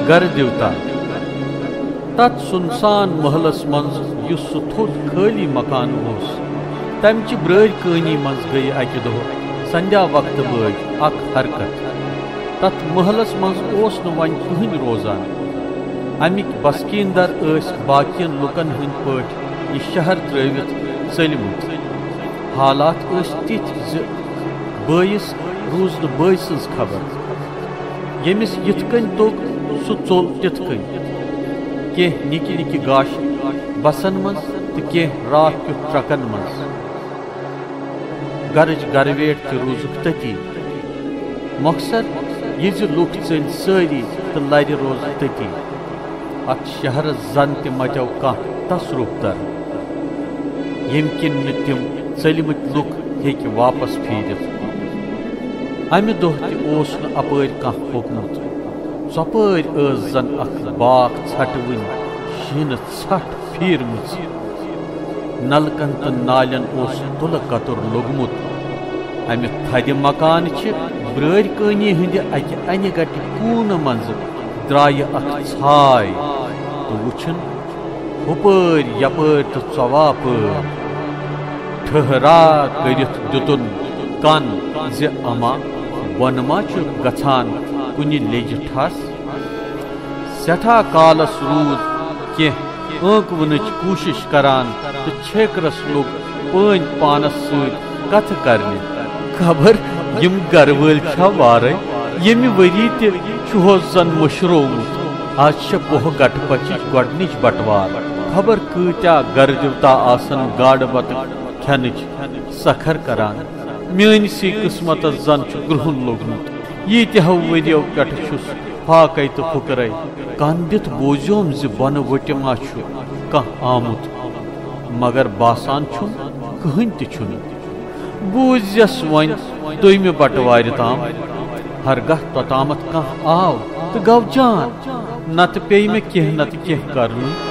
گر دیوتا تت سنسان محلس منز یس سہ تھوٚد خالی مکان اوس تمچہ برٲرۍ کٲنی منز گٔیہِ اکہ دۄہ سنٛدھیا وقت بٲگۍ اکھ حرکت تت محلس منز اوس نہٕ وۄنۍ کٕہٕنۍ روزان امِکۍ بسکیٖندر ٲسۍ باقین لُکن ہٕنٛدۍ پٲٹھۍ یہِ شہر ترٲوِتھ ژٔلۍمٕتۍ حالات ٲسۍ تِتھۍ زِ بٲیِس روٗز نہٕ بٲے سٕنٛز خبر ییٚمِس یِتھ کٔنۍ توٚگ سُہ ژوٚل تِتھ کٔنۍ کینٛہہ نِکہِ نِکہِ گاشہِ بسن منٛز تہٕ کینٛہہ راتھ کیُتھ ٹرکن منٛز گرٕچ گرویٹ تہِ روٗزُکھ تٔتی مۄخصر یہِ زِ لُکھ ژٔلۍ سٲری تہٕ لرِ روز تٔتی اتھ شہرس زن تہِ متیو کانٛہہ تصرُف در ییٚمہِ کِنۍ نہٕ تِم ژٔلۍمٕتۍ لُکھ ہیٚکہِ واپس پھیٖرِتھ امہِ دۄہ تہِ اوس نہٕ اپٲرۍ کانٛہہ پوٚکمُت ژۄپٲرۍ ٲس زن اکھ باکھ ژھٹہٕ وٕنۍ شیٖنہٕ ژھٹھ پھیٖرمٕژ نلکن تہٕ نالین اوس تُلہٕ کتُر لوٚگمُت امہِ تھدِ مکانہٕ چہِ برٲرۍ کٲنی ہٕنٛدِ اکہِ انہِ گٹہِ کوٗنہٕ منٛزٕ درٛایہِ اکھ ژھاے تہٕ وٕچھُن ہُپٲرۍ یپٲرۍ تہٕ ژۄواپٲرۍ ٹھٔہرا کٔرِتھ دِتُن کن زِ اما بۄنہٕ ما چھُ گژھان کُنہِ لیٚجہِ ٹھس سٮ۪ٹھاہ کالس روٗد کینٛہہ ٲنکونٕچ کوٗشش کران تہٕ چھیکرس لوٚگ پٲنۍ پانس سۭتۍ کتھٕ کرنہِ خبر یِم گرٕ وٲلۍ چھا وارے ییٚمہِ ؤری تہِ چھُہوس زن مٔشرومُت آز چھےٚ بۄہہٕ گٹہٕ پچِچ گۄڈنِچ بٹوار خبر کۭتیاہ گرٕ دیوتا آسن گاڈٕ بتہٕ کھٮ۪نٕچ سکھر کران میٲنسٕے قٕسمتس زن چھُ گرٛہُن لوٚگمُت ییٖتیاہو ؤرِیو پٮ۪ٹھٕ چھُس فاقے تہٕ پھُکرے کن دِتھ بوٗزیوم زِ بۄنہٕ وٕٹہِ ما چھُ کانٛہہ آمُت مگر باسان چھُم کٕہٕنۍ تہِ چھُنہٕ بوٗزیس وۄنۍ دوٚیمہِ بٹوارِ تام ہرگاہ توٚتامتھ کانٛہہ آو تہٕ گوٚو جان نتہٕ پیٚیہِ مےٚ کینٛہہ نتہٕ کینٛہہ کرنُے